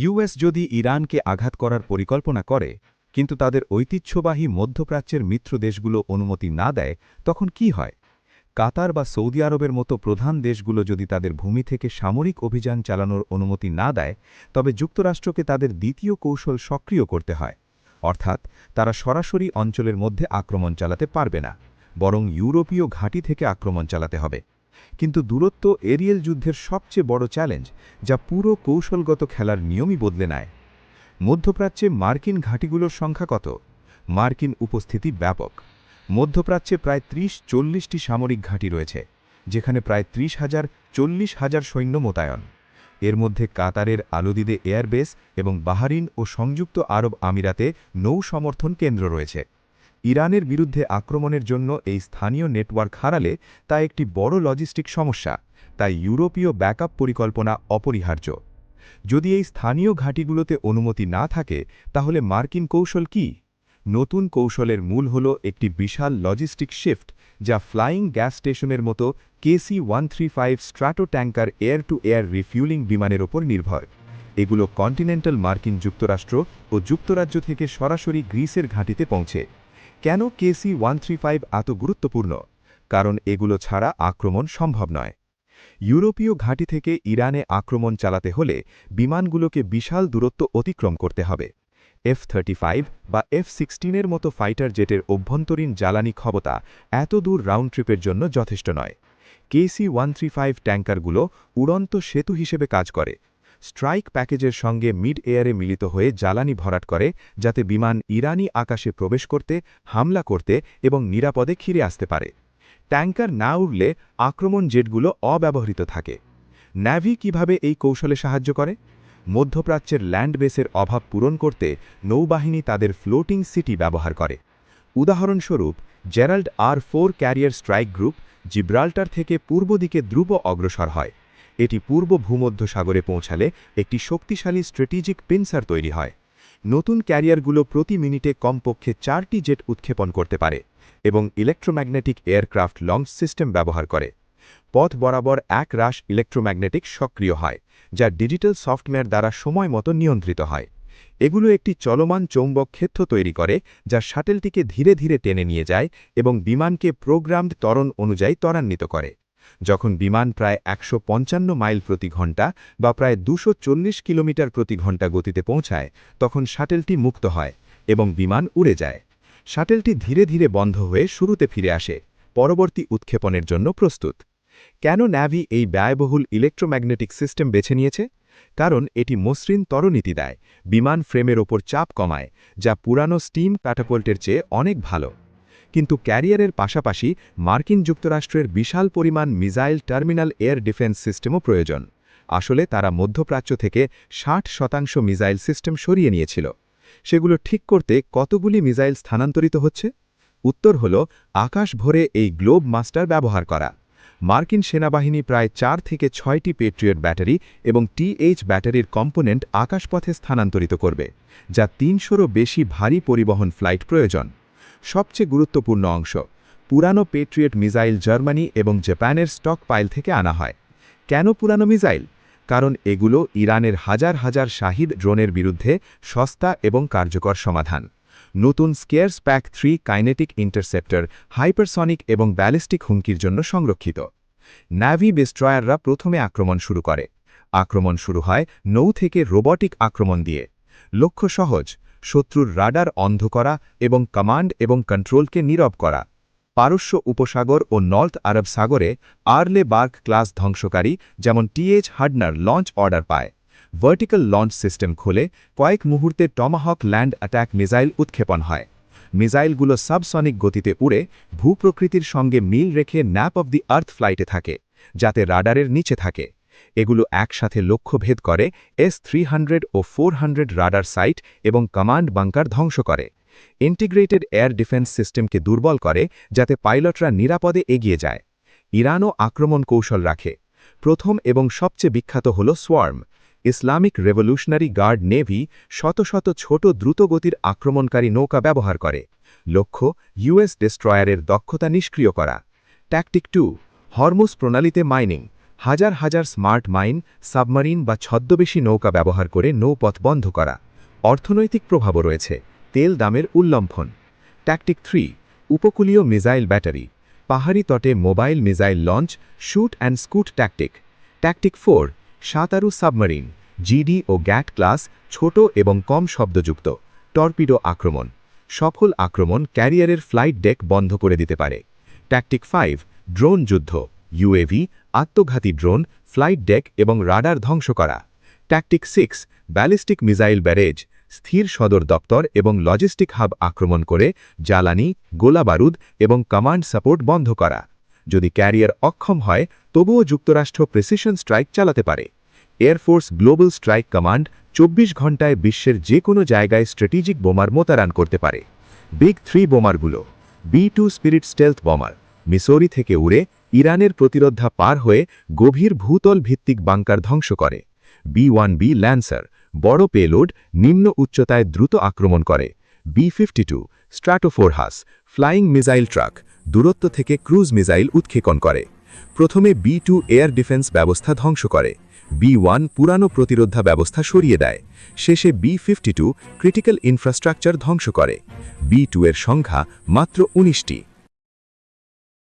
US যদি ইরানকে আঘাত করার পরিকল্পনা করে কিন্তু তাদের ঐতিহ্যবাহী মধ্যপ্রাচ্যের মিত্র দেশগুলো অনুমতি না দেয় তখন কি হয় কাতার বা সৌদি আরবের মতো প্রধান দেশগুলো যদি তাদের ভূমি থেকে সামরিক অভিযান চালানোর অনুমতি না দেয় তবে যুক্তরাষ্ট্রকে তাদের দ্বিতীয় কৌশল সক্রিয় করতে হয় অর্থাৎ তারা সরাসরি অঞ্চলের মধ্যে আক্রমণ চালাতে পারবে না বরং ইউরোপীয় ঘাঁটি থেকে আক্রমণ চালাতে হবে কিন্তু দূরত্ব এরিয়েল যুদ্ধের সবচেয়ে বড় চ্যালেঞ্জ যা পুরো কৌশলগত খেলার নিয়মই বদলে নেয় মধ্যপ্রাচ্যে মার্কিন ঘাঁটিগুলোর সংখ্যা কত মার্কিন উপস্থিতি ব্যাপক মধ্যপ্রাচ্যে প্রায় ৩০-৪০টি সামরিক ঘাঁটি রয়েছে যেখানে প্রায় ৩০,০০০-৪০,০০০ সৈন্য মোতায়েন এর মধ্যে কাতারের আলুদিদে এয়ারবেস এবং বাহারিন ও সংযুক্ত আরব আমিরাতে নৌ সমর্থন কেন্দ্র রয়েছে ইরানের বিরুদ্ধে আক্রমণের জন্য এই স্থানীয় নেটওয়ার্ক হারালে তা একটি বড় লজিস্টিক সমস্যা তাই ইউরোপীয় ব্যাকআপ পরিকল্পনা অপরিহার্য যদি এই স্থানীয় ঘাঁটিগুলোতে অনুমতি না থাকে তাহলে মার্কিন কৌশল কি নতুন কৌশলের মূল হল একটি বিশাল লজিস্টিক শিফট যা ফ্লাইং গ্যাস স্টেশনের মতো KC-135 stratotanker air to air refuelling বিমানের ওপর নির্ভর এগুলো কন্টিনেন্টাল মার্কিন যুক্তরাষ্ট্র ও যুক্তরাজ্য থেকে সরাসরি গ্রিসের ঘাঁটিতে পৌঁছে কেন KC-135 এত গুরুত্বপূর্ণ কারণ এগুলো ছাড়া আক্রমণ সম্ভব নয় ইউরোপীয় ঘাঁটি থেকে ইরানে আক্রমণ চালাতে হলে বিমানগুলোকে বিশাল দূরত্ব অতিক্রম করতে হবে F-35 বা F-16 মতো ফাইটার জেটের অভ্যন্তরীণ জ্বালানি ক্ষমতা এত দূর রাউন্ড ট্রিপের জন্য যথেষ্ট নয় KC-135 ট্যাঙ্কারগুলো উড়ন্ত সেতু হিসেবে কাজ করে স্ট্রাইক প্যাকেজের সঙ্গে মিড এয়ারে মিলিত হয়ে জ্বালানি ভরাট করে যাতে বিমান ইরানি আকাশে প্রবেশ করতে হামলা করতে এবং নিরাপদে ফিরে আসতে পারে ট্যাঙ্কার না উড়লে আক্রমণ জেটগুলো অব্যবহৃত থাকে ন্যাভি কিভাবে এই কৌশলে সাহায্য করে মধ্যপ্রাচ্যের ল্যান্ড বেসের অভাব পূরণ করতে নৌবাহিনী তাদের ফ্লোটিং সিটি ব্যবহার করে উদাহরণস্বরূপ Gerald R-4 career strike group Gibraltar থেকে পূর্ব দিকে দ্রুত অগ্রসর হয় এটি পূর্ব ভূমধ্যসাগরে পৌঁছালে একটি শক্তিশালী স্ট্র্যাটেজিক পিনসার তৈরি হয় নতুন ক্যারিয়ারগুলো প্রতি মিনিটে কমপক্ষে 4টি জেট উৎক্ষেপণ করতে পারে এবং ইলেকট্রোম্যাগনেটিক এয়ারক্রাফট লঞ্চ সিস্টেম ব্যবহার করে পথ বরাবর এক রাশ ইলেকট্রোম্যাগনেটিক সক্রিয় হয় যা ডিজিটাল সফটওয়্যার দ্বারা সময় মতো নিয়ন্ত্রিত হয় এগুলো একটি চলমান চৌম্বক ক্ষেত্র তৈরি করে যা শাটেলটিকে ধীরে ধীরে টেনে নিয়ে যায় এবং বিমানকে প্রোগ্রামড ত্বরণ অনুযায়ী ত্বরান্বিত করে যখন বিমান প্রায় ১৫৫ মাইল প্রতি ঘন্টা বা প্রায় ২৪০ কিলোমিটার প্রতি ঘন্টা গতিতে পৌঁছায় তখন শাটেলটি মুক্ত হয় এবং বিমান উড়ে যায় শাটেলটি ধীরে ধীরে বন্ধ হয়ে শুরুতে ফিরে আসে পরবর্তী উৎক্ষেপণের জন্য প্রস্তুত কেন ন্যাভি এই ব্যয়বহুল ইলেকট্রোম্যাগনেটিক সিস্টেম বেছে নিয়েছে কারণ এটি মসৃণ ত্বরনীতি দেয় বিমান ফ্রেমের ওপর চাপ কমায় যা পুরানো স্টিম ক্যাটাপল্টের চেয়ে অনেক ভালো কিন্তু ক্যারিয়ারের পাশাপাশি মার্কিন যুক্তরাষ্ট্রের বিশাল পরিমাণ মিসাইল টার্মিনাল এয়ার ডিফেন্স সিস্টেমও প্রয়োজন আসলে তারা মধ্যপ্রাচ্য থেকে ৬০% মিসাইল সিস্টেম সরিয়ে নিয়েছিল সেগুলো ঠিক করতে কতগুলি মিসাইল স্থানান্তরিত হচ্ছে উত্তর হল আকাশ ভরে এই গ্লোব মাস্টার ব্যবহার করা মার্কিন সেনাবাহিনী প্রায় ৪ থেকে ৬টি পেট্রিয়ট ব্যাটারি এবং TH ব্যাটারির কম্পোনেন্ট আকাশপথে স্থানান্তরিত করবে যা ৩০০রও বেশি ভারী পরিবহন ফ্লাইট প্রয়োজন সবচেয়ে গুরুত্বপূর্ণ অংশ পুরানো পেট্রিয়ট মিসাইল জার্মানি এবং জাপানের স্টক পাইল থেকে আনা হয় কেন পুরানো মিসাইল কারণ এগুলো ইরানের হাজার হাজার শাহিদ ড্রোনের বিরুদ্ধে সস্তা এবং কার্যকর সমাধান নতুন স্কেয়ারস প্যাক 3 কাইনেটিক ইন্টারসেপ্টর হাইপারসনিক এবং ব্যালিস্টিক হুমকির জন্য সংরক্ষিত ন্যাভি ডিস্ট্রয়াররা প্রথমে আক্রমণ শুরু করে আক্রমণ শুরু হয় নৌ থেকে রোবটিক আক্রমণ দিয়ে লক্ষ্য সহজ শত্রুর রাডার অন্ধ করা এবং কমান্ড এবং কন্ট্রোলকে নীরব করা পারস্য উপসাগর ও নর্থ আরব সাগরে আর্লে বার্গ ক্লাস ধ্বংসকারী যেমন TH হার্ডনার লঞ্চ অর্ডার পায় ভার্টিক্যাল লঞ্চ সিস্টেম খোলে কয়েক মুহূর্তে টমাহক ল্যান্ড অ্যাটাক মিসাইল উৎক্ষেপণ হয় মিসাইলগুলো সাবসনিক গতিতে উড়ে ভূপ্রকৃতির সঙ্গে মিল রেখে ন্যাপ অব দি আর্থ ফ্লাইটে থাকে যাতে রাডারের নিচে থাকে এগুলো একসাথে লক্ষ্যভেদ করে S-300 ও 400 রাডার সাইট এবং কমান্ড বাংকার ধ্বংস করে ইন্টিগ্রেটেড এয়ার ডিফেন্স সিস্টেমকে দুর্বল করে যাতে পাইলটরা নিরাপদে এগিয়ে যায় ইরানও আক্রমণ কৌশল রাখে প্রথম এবং সবচেয়ে বিখ্যাত হল swarm Islamic revolutionary guard navy শত শত ছোট দ্রুতগতির আক্রমণকারী নৌকা ব্যবহার করে লক্ষ্য US ডেস্ট্রয়ারের দক্ষতা নিষ্ক্রিয় করা ট্যাকটিক 2 হরমুজ প্রণালীতে মাইনিং হাজার হাজার স্মার্ট মাইন, সাবমারিন বা ছদ্মবেশী নৌকা ব্যবহার করে নৌপথ বন্ধ করা। অর্থনৈতিক প্রভাবও রয়েছে, তেল দামের উল্লম্ফন। ট্যাকটিক 3, উপকূলীয় মিসাইল ব্যাটারি, পাহাড়ি তটে mobile missile launch, shoot and scoot tactic. Tactic 4, সাঁতারু সাবমারিন, জিডি ও গ্যাট ক্লাস, ছোট এবং কম শব্দযুক্ত, টর্পিডো আক্রমণ। সফল আক্রমণ ক্যারিয়ারের ফ্লাইট ডেক বন্ধ করে দিতে পারে। ট্যাকটিক 5, ড্রোন যুদ্ধ, ইউএভি, আত্মঘাতী ড্রোন, ফ্লাইট ডেক এবং রাডার ধ্বংস করা। ট্যাকটিক 6, ব্যালিস্টিক মিসাইল ব্যারেজ, স্থির সদর দপ্তর এবং লজিস্টিক হাব আক্রমণ করে জ্বালানি, গোলাবারুদ এবং কমান্ড সাপোর্ট বন্ধ করা। যদি ক্যারিয়ার অক্ষম হয়, তবুও যুক্তরাষ্ট্র প্রেসিশন স্ট্রাইক চালাতে পারে। এয়ারফোর্স গ্লোবাল স্ট্রাইক কমান্ড 24 ঘণ্টায় বিশ্বের যে কোনো জায়গায় স্ট্র্যাটেজিক বোমার মোতায়েন করতে পারে। বিগ 3 বোমারগুলো: B2 স্পিরিট স্টেলথ বোমার, মিসৌরি থেকে উড়ে ইরানের প্রতিরক্ষা পার হয়ে গভীর ভূতল ভিত্তিক বাংকার ধ্বংস করে। B1B ল্যান্সার, বড় পেলোড, নিম্ন উচ্চতায় দ্রুত আক্রমণ করে। B52 স্ট্র্যাটোফোরহাস, ফ্লাইং মিসাইল ট্রাক, দূরত্ব থেকে ক্রুজ মিসাইল উৎক্ষেপণ করে। প্রথমে B2 এয়ার ডিফেন্স ব্যবস্থা ধ্বংস করে। B1 পুরানো প্রতিরক্ষা ব্যবস্থা সরিয়ে দেয়। শেষে B52 ক্রিটিক্যাল ইনফ্রাস্ট্রাকচার ধ্বংস করে। B2 এর সংখ্যা মাত্র 19টি।